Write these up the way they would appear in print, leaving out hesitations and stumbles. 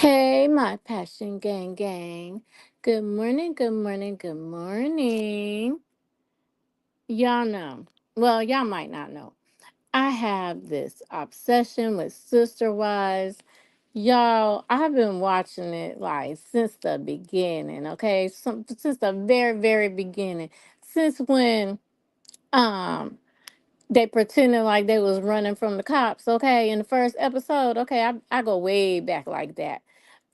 Hey, my passion gang gang. Good morning, good morning, good morning. Y'all know. Well, y'all might not know. I have this obsession with Sister Wives. Y'all, I've been watching it like since the beginning, okay? Since the very, very beginning. Since when they pretended like they was running from the cops, okay, in the first episode. Okay, I go way back like that.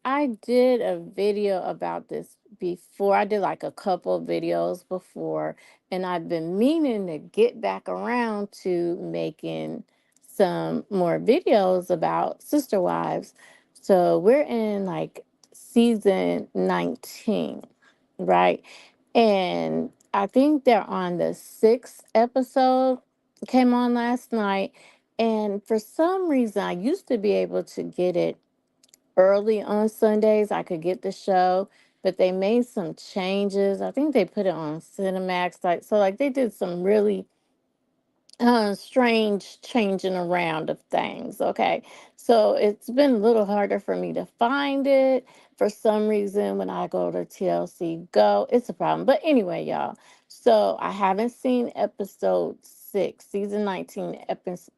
I did a video about this before. I did like a couple videos before, and I've been meaning to get back around to making some more videos about Sister Wives. So we're in like season 19, right? And I think they're on the sixth episode, came on last night. And for some reason, I used to be able to get it early on Sundays. I could get the show, but they made some changes. I think they put it on Cinemax. Like they did some really strange changing around of things. Okay. So it's been a little harder for me to find it. For some reason, when I go to TLC Go, it's a problem. But anyway, y'all. So I haven't seen episode six, season 19,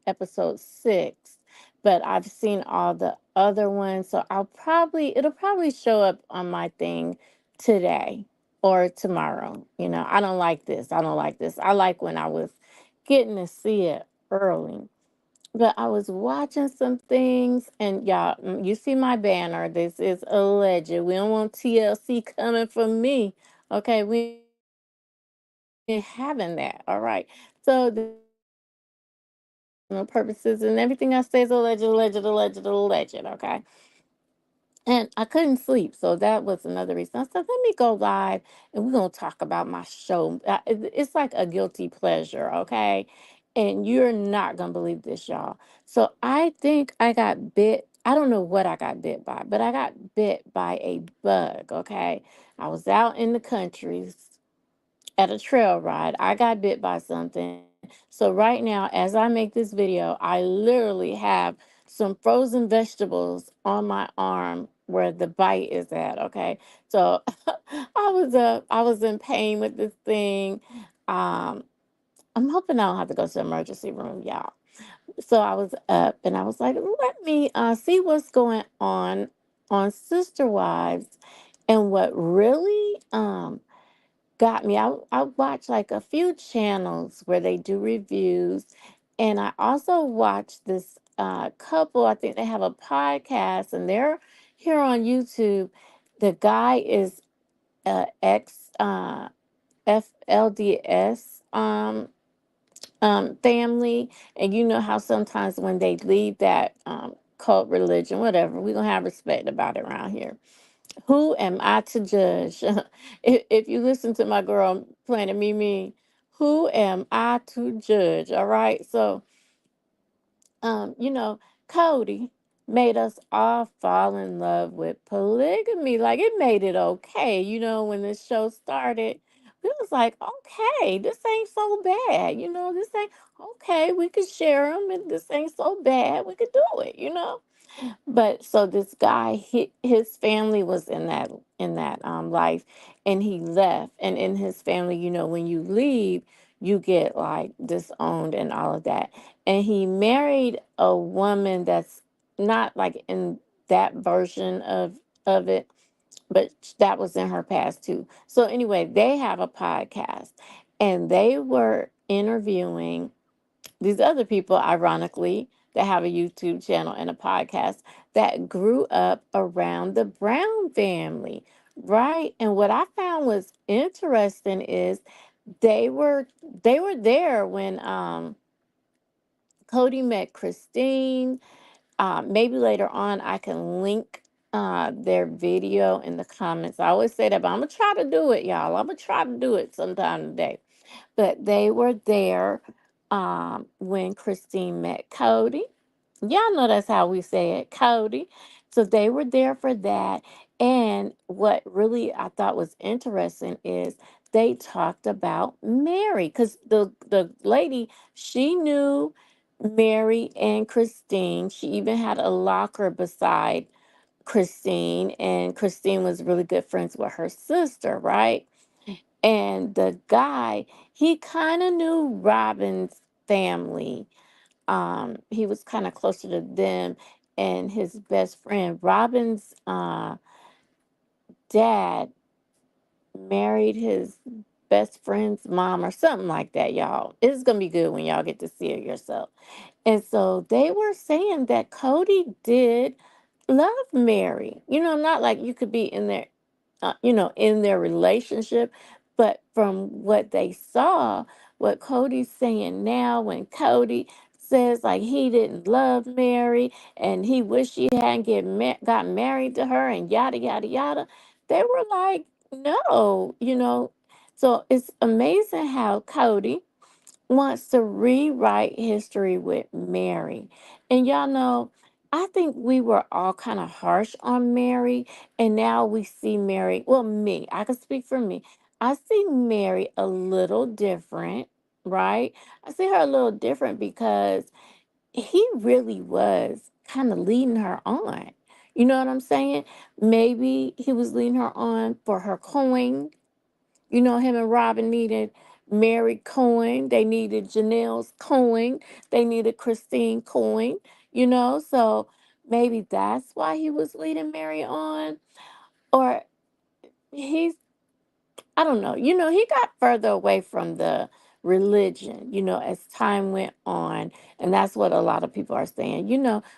episode six, but I've seen all the other ones. So it'll probably show up on my thing today or tomorrow. I don't like this. I don't like this. I like when I was getting to see it early. But I was watching some things, and y'all, you see my banner. This is alleged. We don't want TLC coming for me. Okay, we ain't having that. All right. So the purposes and everything I say is alleged, alleged, alleged, alleged. Okay. And I couldn't sleep. So that was another reason. I said, let me go live and we're going to talk about my show. It's like a guilty pleasure, okay? And you're not going to believe this, y'all. So I think I got bit. I don't know what I got bit by, but I got bit by a bug, okay? I was out in the country at a trail ride. I got bit by something. So right now, as I make this video, I literally have some frozen vegetables on my arm where the bite is at. Okay. So I was in pain with this thing. Um, I'm hoping I don't have to go to the emergency room, y'all. So I was up and I was like, let me see what's going on Sister Wives. And what really got me. I watch like a few channels where they do reviews, and I also watch this couple. I think they have a podcast, and they're here on YouTube. The guy is ex FLDS family, and you know how sometimes when they leave that cult religion, whatever, we're gonna have respect about it around here. Who am I to judge? If you listen to my girl Planet Mimi, who am I to judge? All right. So, you know, Cody made us all fall in love with polygamy. Like it made it okay. When this show started, we was like, okay, this ain't so bad. This ain't okay. We could share them, and this ain't so bad. We could do it. But so this guy, his family was in that life, and he left. And in his family, when you leave, you get like disowned and all of that. And he married a woman that's not like in that version of it, but that was in her past too. So anyway, they have a podcast, and they were interviewing these other people, ironically, that have a YouTube channel and a podcast that grew up around the Brown family, right? And what I found was interesting is they were they were there when Cody met Christine. Maybe later on I can link their video in the comments. I always say that, but I'm gonna try to do it, y'all. I'm gonna try to do it sometime today. But they were there when Christine met Cody. Y'all know that's how we say it, Cody. So they were there for that. And what really I thought was interesting is they talked about Mary, because the lady, she knew Mary and Christine. She even had a locker beside Christine, and Christine was really good friends with her sister, right? And the guy, he kind of knew Robin's family. He was kind of closer to them, and his best friend, Robin's dad, married his best friend's mom or something like that, y'all. It's gonna be good when y'all get to see it yourself. And so they were saying that Cody did love Mary. Not like you could be in there, in their relationship, but from what they saw, what Cody's saying now, when Cody says like he didn't love Mary and he wished he hadn't got married to her and yada yada yada, they were like, no. So it's amazing how Cody wants to rewrite history with Mary. And y'all know, I think we were all kind of harsh on Mary, and now we see Mary. Well, me, I can speak for me. I see Mary a little different, right? I see her a little different because he really was kind of leading her on. You know what I'm saying? Maybe he was leading her on for her coin. Him and Robin needed Mary Cohen. They needed Janelle's coin. They needed Christine Cohen. So maybe that's why he was leading Mary on. Or he's, I don't know. He got further away from the religion, as time went on. And that's what a lot of people are saying.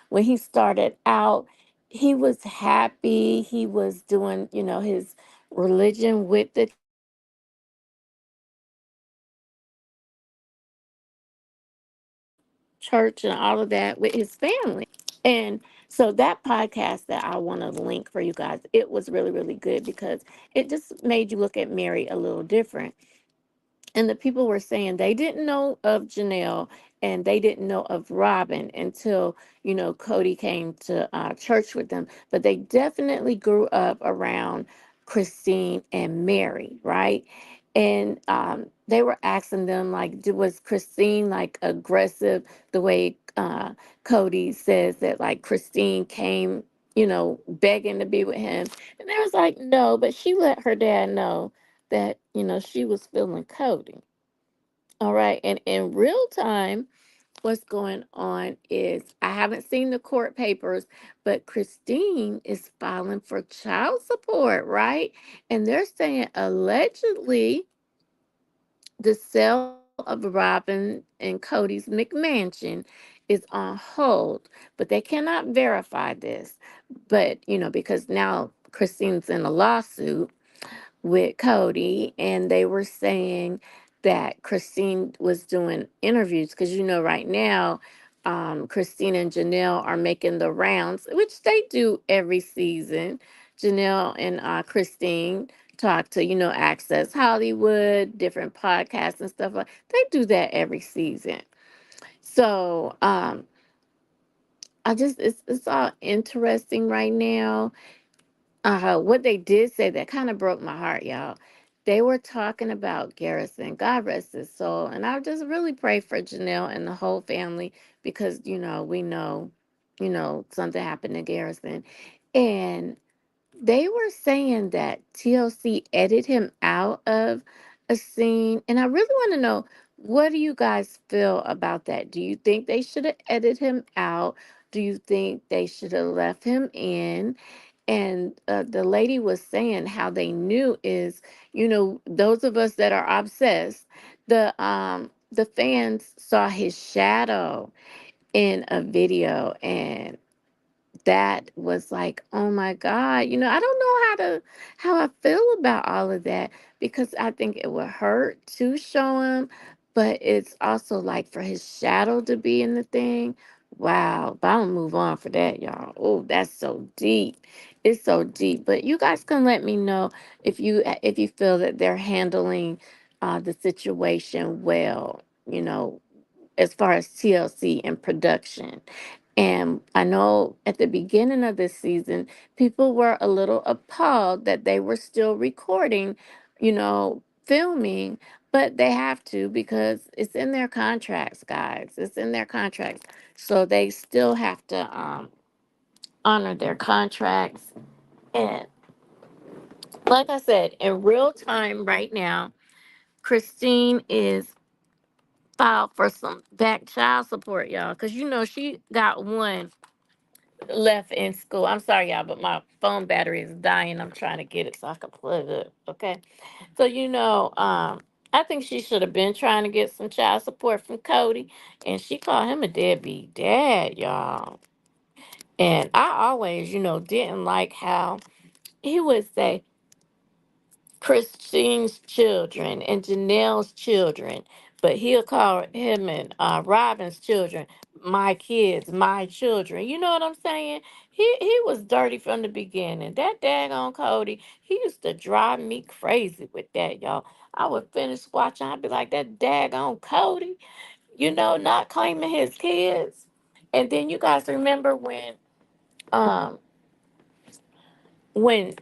When he started out, he was happy. He was doing, his religion with the church and all of that with his family. And so that podcast that I want to link for you guys, it was really, really good because it just made you look at Mary a little different. And the people were saying they didn't know of Janelle and they didn't know of Robin until, Cody came to church with them. But they definitely grew up around Christine and Mary, right? And they were asking them, like, was Christine like aggressive the way Cody says that, like, Christine came, begging to be with him? And they was like, no, but she let her dad know that she was feeling Cody. All right, and in real time, what's going on is I haven't seen the court papers, but Christine is filing for child support, right? And they're saying allegedly the sale of Robin and Cody's McMansion is on hold, but they cannot verify this. But because now Christine's in a lawsuit with Cody, and they were saying that Christine was doing interviews because right now, Christine and Janelle are making the rounds, which they do every season. Janelle and Christine talk to Access Hollywood, different podcasts and stuff like. They do that every season. So I just it's all interesting right now. What they did say that kind of broke my heart, y'all. They were talking about Garrison. God rest his soul. And I just really pray for Janelle and the whole family because, we know, something happened to Garrison. And they were saying that TLC edited him out of a scene. And I really want to know, what do you guys feel about that? Do you think they should have edited him out? Do you think they should have left him in? And the lady was saying how they knew is, those of us that are obsessed, the fans saw his shadow in a video, and that was like, oh my God, I don't know how I feel about all of that because I think it would hurt to show him, but it's also like for his shadow to be in the thing. Wow, but I'm gonna move on for that, y'all. Oh, that's so deep. It's so deep. But you guys can let me know if you feel that they're handling the situation well, as far as TLC and production. And I know at the beginning of this season, people were a little appalled that they were still recording, filming, but they have to because it's in their contracts, guys. It's in their contracts. So they still have to honor their contracts. And like I said, in real time right now, Christine is filed for some back child support, y'all, because she got one left in school. I'm sorry, y'all, but my phone battery is dying. I'm trying to get it so I can plug it. Okay. So, I think she should have been trying to get some child support from Cody, and she called him a deadbeat dad, y'all. And I always, didn't like how he would say Christine's children and Janelle's children, but he'll call him and Robin's children my kids, my children. You know what I'm saying? He was dirty from the beginning. That daggone Cody, he used to drive me crazy with that, y'all. I would finish watching, I'd be like, that daggone Cody, not claiming his kids. And then you guys remember um when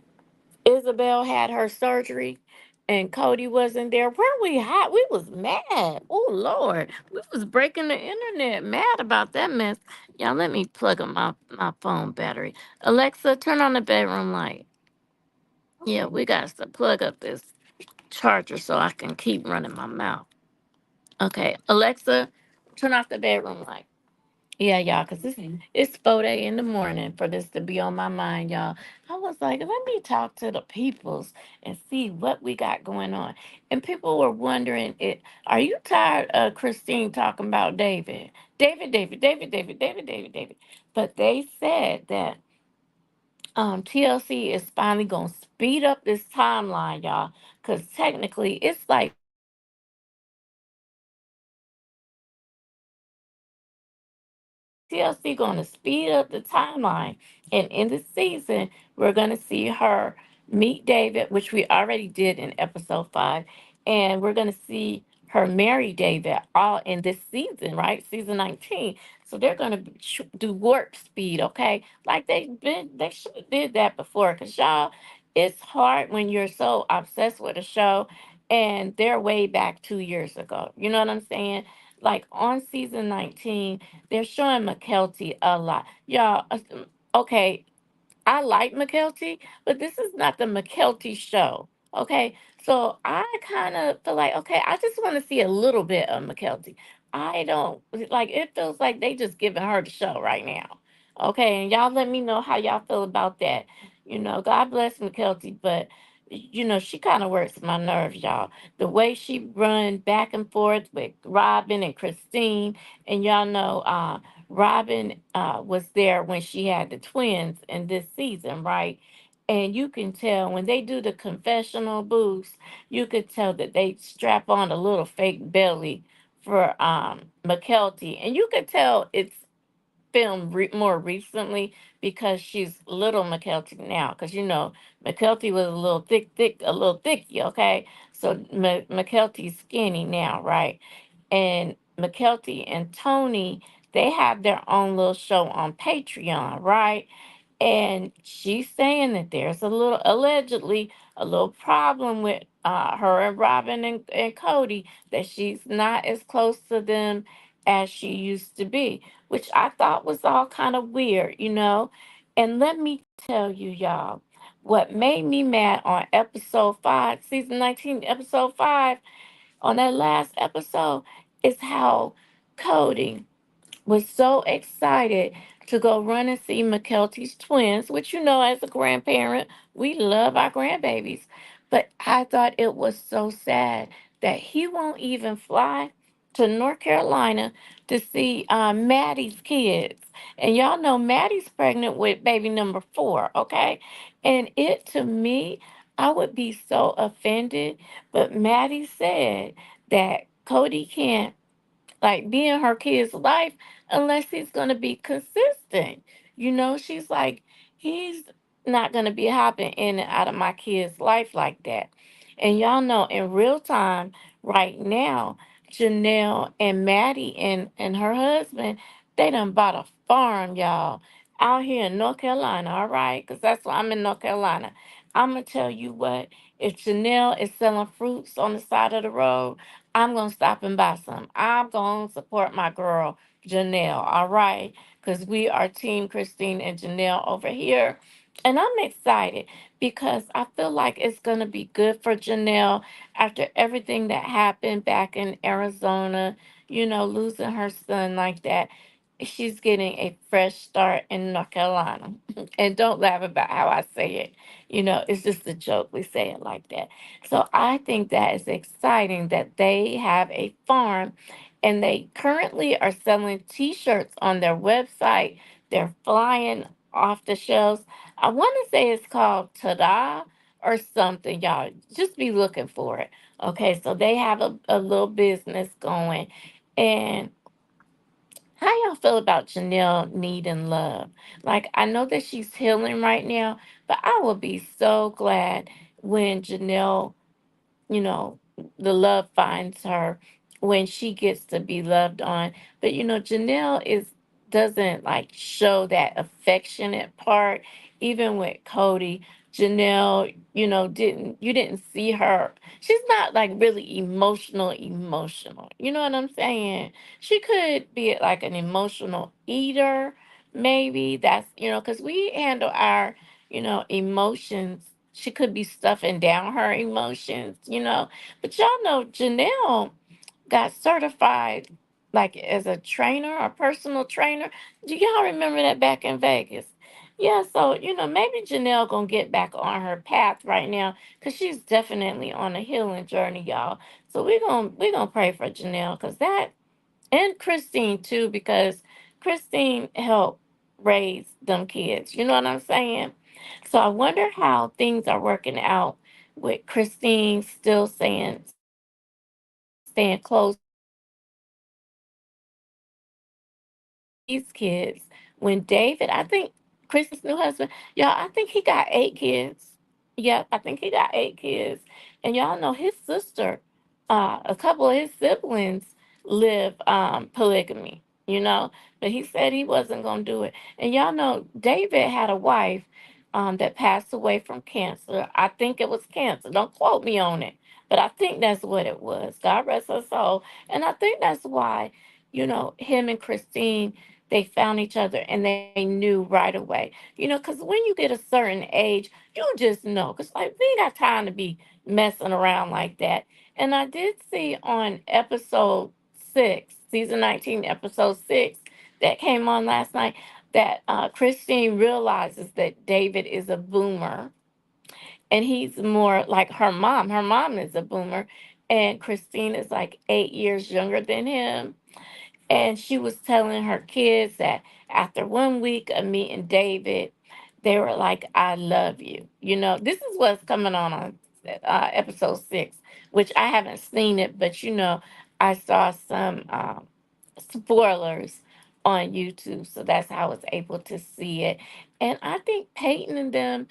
Isabel had her surgery and Cody wasn't there. Weren't we hot? We was mad. Oh Lord. We was breaking the internet mad about that mess. Y'all let me plug up my phone battery. Alexa, turn on the bedroom light. Yeah, we got to plug up this charger so I can keep running my mouth. Okay. Alexa, turn off the bedroom light. Yeah, y'all, because it's 4 in the morning for this to be on my mind, y'all. I was like, let me talk to the peoples and see what we got going on. And people were wondering, are you tired of Christine talking about David? David. But they said that TLC is finally going to speed up this timeline, y'all, because technically it's like TLC going to speed up the timeline. And in the season, we're going to see her meet David, which we already did in episode 5. And we're going to see her marry David all in this season, right? Season 19. So they're going to do warp speed, okay? Like they should have did that before. Because y'all, it's hard when you're so obsessed with a show and they're way back 2 years ago. You know what I'm saying? Like on season 19, they're showing McKelty a lot. Y'all, okay, I like McKelty, but this is not the McKelty show. Okay. So I kind of feel like, okay, I just want to see a little bit of McKelty. I don't like it feels like they just giving her the show right now. Okay. And y'all let me know how y'all feel about that. God bless McKelty, but she kind of works my nerves, y'all. The way she run back and forth with Robin and Christine, and y'all know Robin was there when she had the twins in this season, right? And you can tell when they do the confessional booths, you could tell that they strap on a little fake belly for McKelty. And you could tell it's filmed more recently because she's little McKelty now. Because McKelty was a little thick, a little thicky, okay? So McKelty's skinny now, right? And McKelty and Tony, they have their own little show on Patreon, right? And she's saying that there's allegedly, a little problem with her and Robin and Cody, that she's not as close to them as she used to be, which I thought was all kind of weird. And let me tell you, y'all, what made me mad on episode 5, season 19, episode 5, on that last episode, is how Cody was so excited to go run and see McKelty's twins, which as a grandparent, we love our grandbabies. But I thought it was so sad that he won't even fly to North Carolina to see Maddie's kids. And y'all know Maddie's pregnant with baby number 4, okay? And it, to me, I would be so offended. But Maddie said that Cody can't be in her kid's life unless he's going to be consistent. She's like, he's not going to be hopping in and out of my kid's life like that. And y'all know in real time, right now, Janelle and Maddie and her husband, they done bought a farm, y'all, out here in North Carolina, all right? Because that's why I'm in North Carolina. I'm going to tell you what, if Janelle is selling fruits on the side of the road, I'm going to stop and buy some. I'm going to support my girl, Janelle, all right? because we are Team Christine and Janelle over here. And I'm excited because I feel like it's going to be good for Janelle after everything that happened back in Arizona, losing her son like that. She's getting a fresh start in North Carolina. And don't laugh about how I say it. It's just a joke. We say it like that. So I think that is exciting that they have a farm and they currently are selling t-shirts on their website. They're flying off the shelves. I want to say it's called Tada or something, y'all. Just be looking for it. Okay, so they have a little business going. And how y'all feel about Janelle needing love? Like, I know that she's healing right now, but I will be so glad when Janelle, you know, the love finds her when she gets to be loved on. But Janelle doesn't like show that affectionate part. Even with Cody, Janelle, didn't you didn't see her. She's not like really emotional. You know what I'm saying? She could be like an emotional eater, maybe. That's because we handle our, emotions. She could be stuffing down her emotions. But y'all know Janelle got certified like as a trainer, a personal trainer. Do y'all remember that back in Vegas? Yeah, so maybe Janelle gonna get back on her path right now because she's definitely on a healing journey, y'all. So we're gonna pray for Janelle because that and Christine too, because Christine helped raise them kids. You know what I'm saying? So I wonder how things are working out with Christine still staying close to these kids. When David, I think Christine's new husband, y'all, I think he got 8 kids. Yep, I think he got 8 kids. And y'all know his sister, a couple of his siblings live polygamy. But he said he wasn't gonna do it. And y'all know David had a wife that passed away from cancer. I think it was cancer. Don't quote me on it. But I think that's what it was. God rest her soul. And I think that's why, him and Christine, they found each other and they knew right away. Because when you get a certain age, you just know. Because, like, we ain't got time to be messing around like that. And I did see on episode 6, season 19, episode 6, that came on last night, that Christine realizes that David is a boomer and he's more like her mom. Her mom is a boomer, and Christine is like 8 years younger than him. And she was telling her kids that after one week of meeting David, they were like, I love you. This is what's coming on episode 6, which I haven't seen it, but I saw some spoilers on YouTube. So that's how I was able to see it. And I think Peyton and them,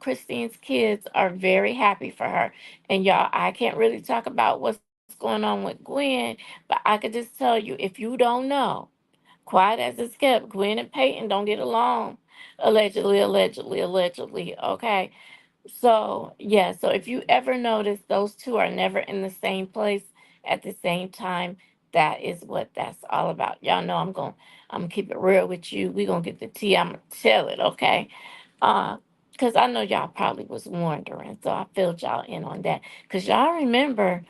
Christine's kids are very happy for her. And y'all, I can't really talk about what's going on with Gwen, but I could just tell you if you don't know, quiet as it's kept, Gwen and Peyton don't get along. Allegedly. Okay. So, yeah, so if you ever notice those two are never in the same place at the same time, that is what that's all about. Y'all know I'm gonna keep it real with you. We gonna get the tea. I'm gonna tell it, okay? Uh because I know y'all probably was wondering. So I filled y'all in on that. Because y'all remember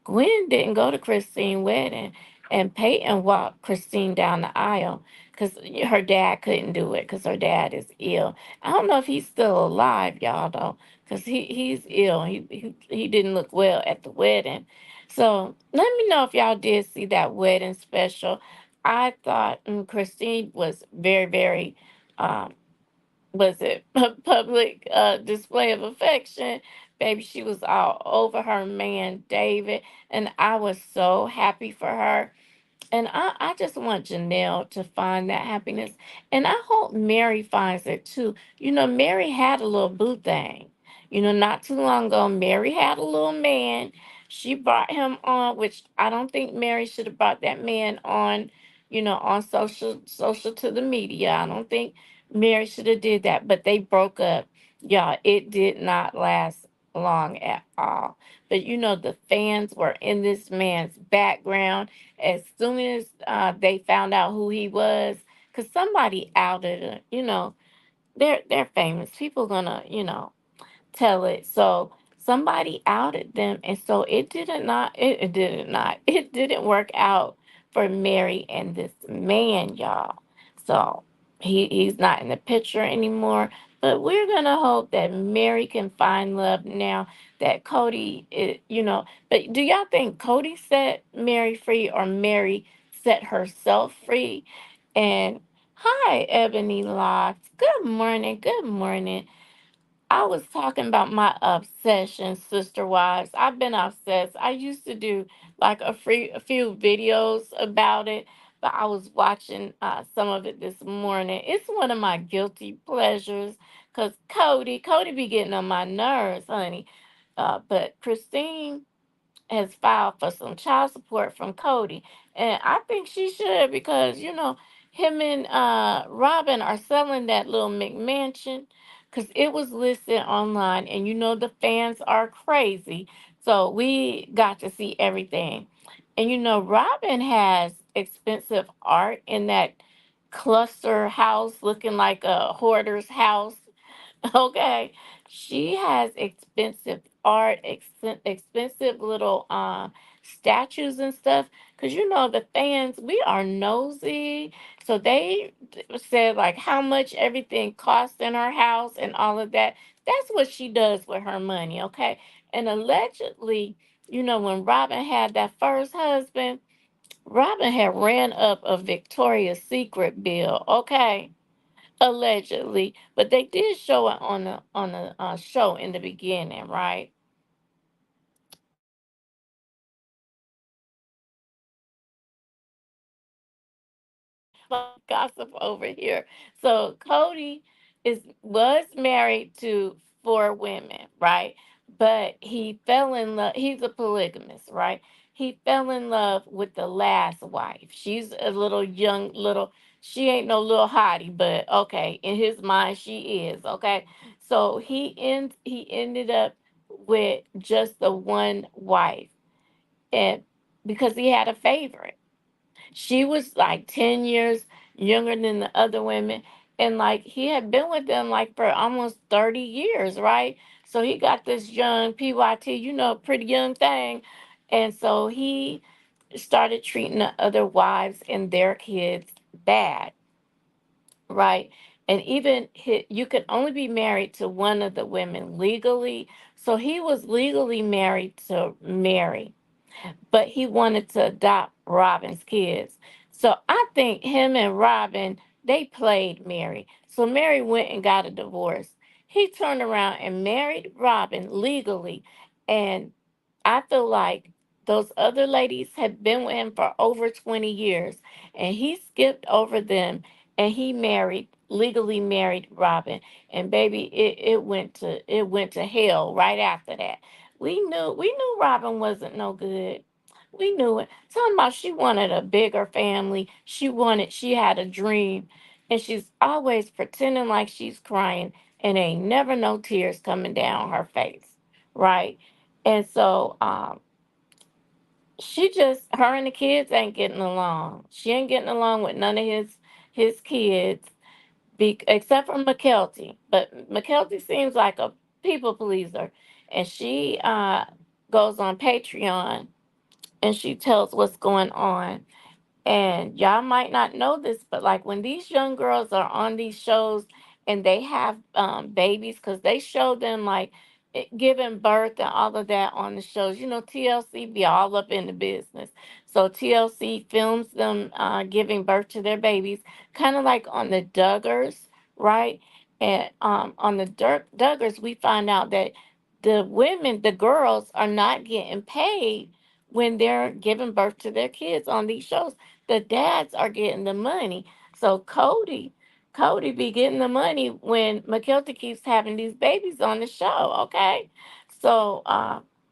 Gwen didn't go to Christine's wedding and Peyton walked Christine down the aisle because her dad couldn't do it because her dad is ill. I don't know if he's still alive, y'all, though, because he's ill. He didn't look well at the wedding. So let me know if y'all did see that wedding special. I thought Christine was very, very, um, was it public display of affection? Baby, she was all over her man, David, and I was so happy for her. And I just want Janelle to find that happiness. And I hope Mary finds it too. Mary had a little boo thing. Not too long ago, Mary had a little man. She brought him on, which I don't think Mary should have brought that man on, on social to the media. I don't think Mary should have did that. But they broke up. Yeah, it did not last long at all. But the fans were in this man's background as soon as they found out who he was, because somebody outed it. They're famous. People gonna tell it. So somebody outed them, and so it didn't work out for Mary and this man, y'all. So he's not in the picture anymore. But we're gonna hope that Mary can find love now that Cody is. But do y'all think Cody set Mary free or Mary set herself free? And hi, Ebony Locks. Good morning. Good morning. I was talking about my obsession, sister wives. I've been obsessed. I used to do like a few videos about it, but I was watching some of it this morning. It's one of my guilty pleasures because Cody be getting on my nerves, honey. But Christine has filed for some child support from Cody. And I think she should because, him and Robin are selling that little McMansion because it was listed online. And, the fans are crazy. So we got to see everything. And, Robin has expensive art in that cluster house looking like a hoarder's house. Okay. She has expensive art, expensive little statues and stuff. Cause the fans, we are nosy. So they said like how much everything costs in her house and all of that. That's what she does with her money, okay? And allegedly, when Robin had that first husband, Robin had ran up a Victoria's Secret bill, okay? Allegedly, but they did show it on the show in the beginning, right? Gossip over here. So Cody was married to four women, right? But he fell in love. He's a polygamist, right? He fell in love with the last wife. She's a little young, little. She ain't no little hottie, but okay, in his mind, she is okay. So he ended up with just the one wife, and because he had a favorite. She was like 10 years younger than the other women. And like he had been with them like for almost 30 years, right? So he got this young PYT, pretty young thing. And so he started treating the other wives and their kids bad, right? And even you could only be married to one of the women legally. So he was legally married to Mary, but he wanted to adopt Robin's kids. So I think him and Robin, they played Mary. So Mary went and got a divorce. He turned around and married Robin legally. And I feel like those other ladies had been with him for over 20 years. And he skipped over them and he legally married Robin. And baby, it went to hell right after that. We knew Robin wasn't no good. We knew it. Talking about she wanted a bigger family. She had a dream. And she's always pretending like she's crying and ain't never no tears coming down her face. Right? And so her and the kids ain't getting along. She ain't getting along with none of his kids, except for McKelty. But McKelty seems like a people pleaser. And she goes on Patreon and she tells what's going on. And y'all might not know this, but like when these young girls are on these shows and they have babies, because they show them like giving birth and all of that on the shows. TLC be all up in the business. So TLC films them giving birth to their babies, kind of like on the Duggars, right? And on the Duggars, we find out that the girls, are not getting paid when they're giving birth to their kids on these shows. The dads are getting the money. So Cody be getting the money when McKelty keeps having these babies on the show, okay? So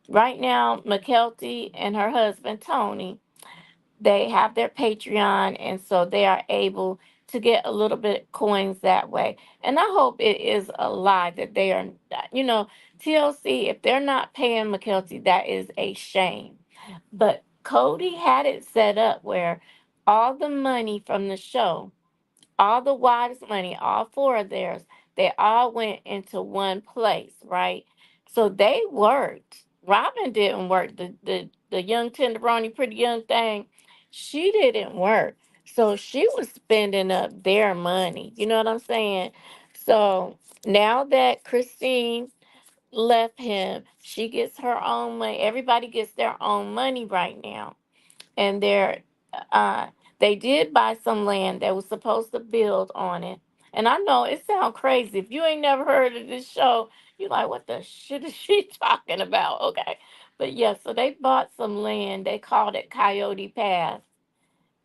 right now, McKelty and her husband Tony, they have their Patreon, and so they are able to get a little bit coins that way. And I hope it is a lie that they are, TLC, if they're not paying McKelty, that is a shame. But Cody had it set up where all the money from the show all the wives' money, all four of theirs, they all went into one place, right? So they worked. Robin didn't work. The young tenderoni, pretty young thing, she didn't work. So she was spending up their money. You know what I'm saying? So now that Christine left him, she gets her own money. Everybody gets their own money right now, and uh they did buy some land that was supposed to build on it. And I know it sounds crazy. If you ain't never heard of this show, you like, what the shit is she talking about? Okay. But yeah, so they bought some land. They called it Coyote Path.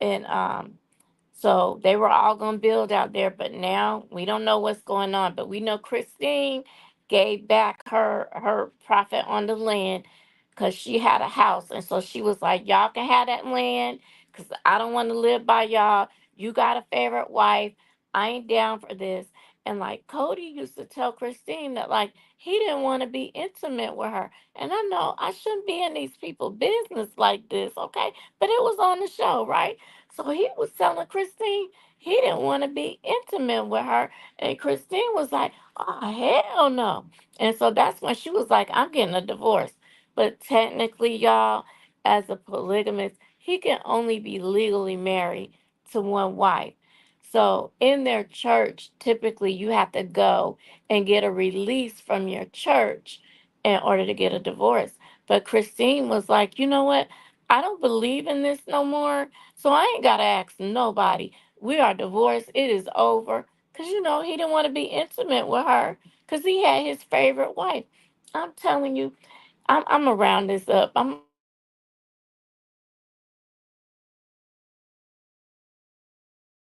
And so they were all going to build out there, but now we don't know what's going on. But we know Christine gave back her profit on the land because she had a house, and so she was like, "Y'all can have that land because I don't want to live by y'all. You got a favorite wife. I ain't down for this." And like Cody used to tell Christine that like he didn't want to be intimate with her. And I know I shouldn't be in these people's business like this, okay? But it was on the show, right? So he was telling Christine he didn't want to be intimate with her. And Christine was like, oh, hell no. And so that's when she was like, I'm getting a divorce. But technically, y'all, as a polygamist, he can only be legally married to one wife. So in their church, typically you have to go and get a release from your church in order to get a divorce. But Christine was like, you know what? I don't believe in this no more. So I ain't got to ask nobody. We are divorced. It is over. Because, he didn't want to be intimate with her because he had his favorite wife. I'm telling you, I'm around this up.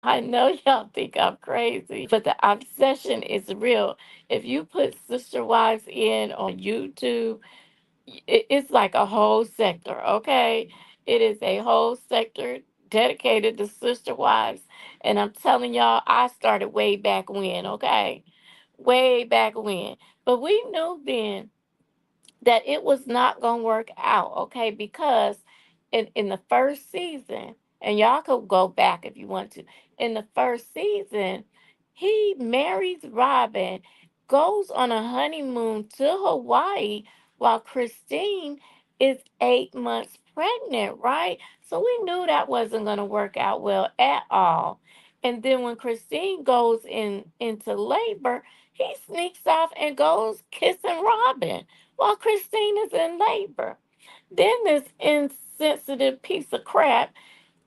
I know y'all think I'm crazy, but the obsession is real. If you put Sister Wives in on YouTube, it's like a whole sector, okay? It is a whole sector dedicated to Sister Wives. And I'm telling y'all, I started way back when, okay? Way back when. But we knew then that it was not going to work out, okay? Because in the first season, and y'all could go back if you want to, in the first season, he marries Robin, goes on a honeymoon to Hawaii while Christine is 8 months pregnant, right? So we knew that wasn't going to work out well at all. And then when Christine goes into labor, he sneaks off and goes kissing Robin while Christine is in labor. Then this insensitive piece of crap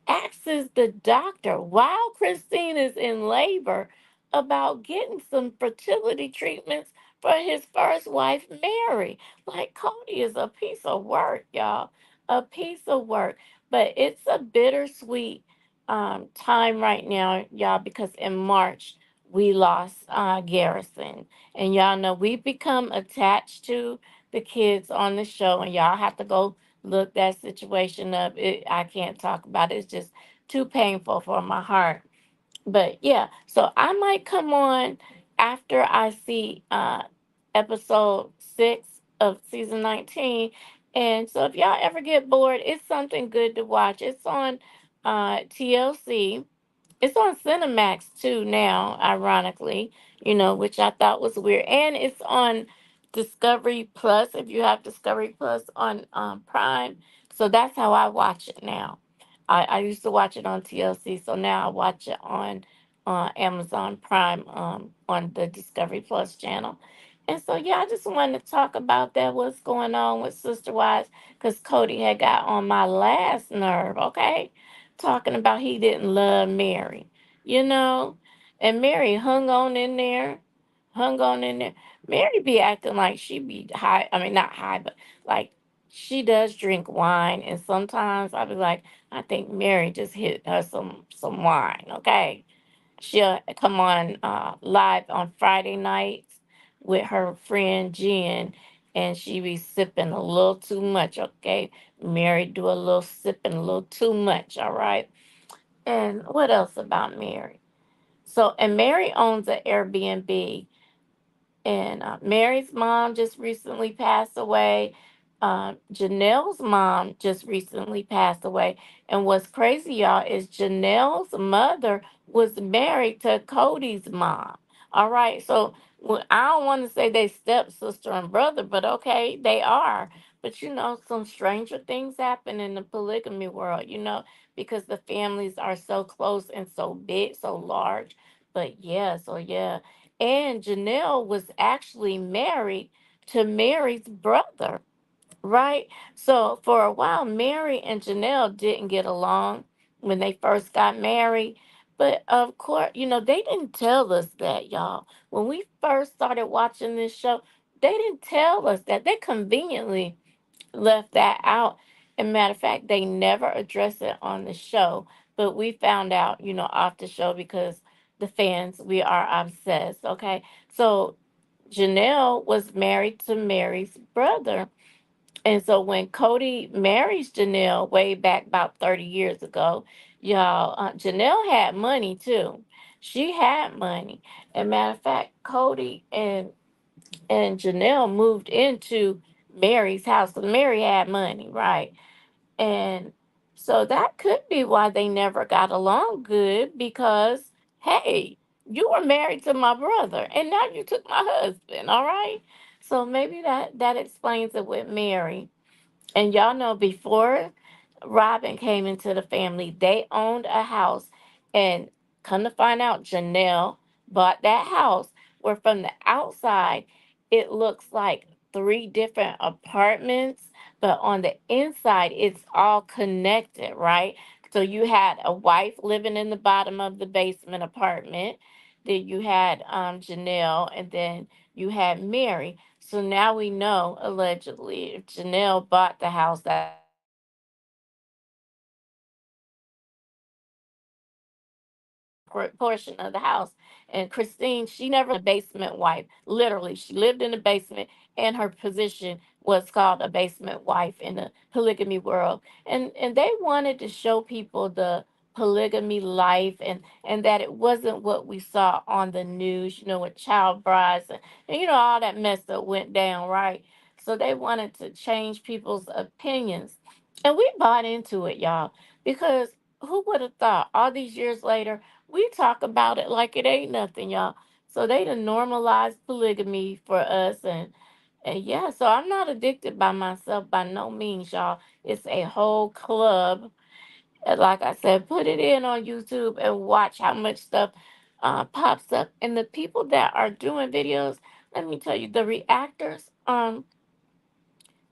asks the doctor while Christine is in labor about getting some fertility treatments for his first wife, Mary. Like, Cody is a piece of work, y'all. A piece of work. But it's a bittersweet time right now, y'all, because in March, we lost Garrison. And y'all know we've become attached to the kids on the show, and y'all have to go look that situation up. I can't talk about it. It's just too painful for my heart. But yeah, so I might come on after I see episode 6 of season 19. And so if y'all ever get bored, it's something good to watch. It's on TLC. It's on Cinemax too now, ironically, which I thought was weird. And it's on Discovery Plus, if you have Discovery Plus on Prime. So that's how I watch it now. I used to watch it on TLC, so now I watch it on Amazon Prime on the Discovery Plus channel. And so, yeah, I just wanted to talk about that, what's going on with Sister Wives, because Cody had got on my last nerve, okay? Talking about he didn't love Mary, you know? And Mary hung on in there. Mary be acting like she be high. I mean, not high, but like she does drink wine. And sometimes I be like, I think Mary just hit her some wine, okay? She'll come on live on Friday nights with her friend Jen, and she be sipping a little too much, okay? Mary do a little sipping a little too much, all right? And what else about Mary? So, and Mary owns an Airbnb, and Mary's mom just recently passed away. Janelle's mom just recently passed away. And what's crazy, y'all, is Janelle's mother was married to Cody's mom. All right. So I don't want to say they stepsister and brother, but okay, they are. But some stranger things happen in the polygamy world, because the families are so close and so big, so large. But yeah, so yeah. And Janelle was actually married to Mary's brother. Right? So for a while, Mary and Janelle didn't get along when they first got married. But of course, they didn't tell us that, y'all. When we first started watching this show, they didn't tell us that. They conveniently left that out. And matter of fact, they never addressed it on the show. But we found out, off the show because the fans, we are obsessed. Okay. So Janelle was married to Mary's brother, and so when Cody marries Janelle way back about 30 years ago, y'all, Janelle had money too. She had money. And matter of fact, Cody and Janelle moved into Mary's house because Mary had money, right? And so that could be why they never got along good because, hey, you were married to my brother and now you took my husband, all right? So maybe that explains it with Mary. And y'all know before Robin came into the family, they owned a house. And come to find out, Janelle bought that house where from the outside, it looks like three different apartments. But on the inside, it's all connected, right? So you had a wife living in the bottom of the basement apartment. Then you had Janelle, and then you had Mary. So now we know, allegedly, if Janelle bought the house, that portion of the house. And Christine, she never a basement wife. Literally, she lived in the basement, and her position was called a basement wife in the polygamy world. And they wanted to show people the polygamy life, and that it wasn't what we saw on the news, with child brides and all that mess that went down, right? So they wanted to change people's opinions. And we bought into it, y'all, because who would have thought all these years later we talk about it like it ain't nothing, y'all. So they done normalized polygamy for us, and yeah. So I'm not addicted by myself by no means, y'all. It's a whole club. And like I said, put it in on YouTube and watch how much stuff pops up. And the people that are doing videos, let me tell you, the reactors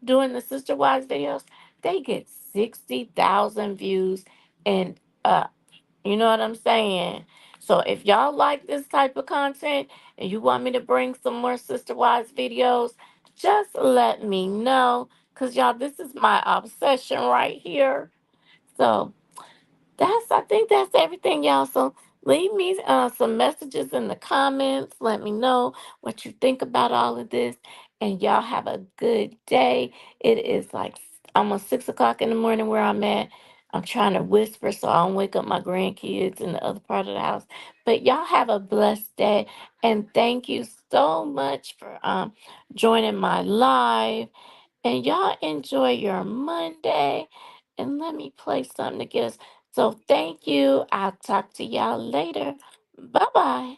doing the Sister Wives videos, they get 60,000 views and you know what I'm saying? So if y'all like this type of content and you want me to bring some more Sister Wives videos, just let me know. Cause y'all, this is my obsession right here. So I think that's everything, y'all. So leave me some messages in the comments. Let me know what you think about all of this. And y'all have a good day. It is like almost 6 o'clock in the morning where I'm at. I'm trying to whisper so I don't wake up my grandkids in the other part of the house. But y'all have a blessed day. And thank you so much for joining my live. And y'all enjoy your Monday. And let me play something to get us. So thank you. I'll talk to y'all later. Bye bye.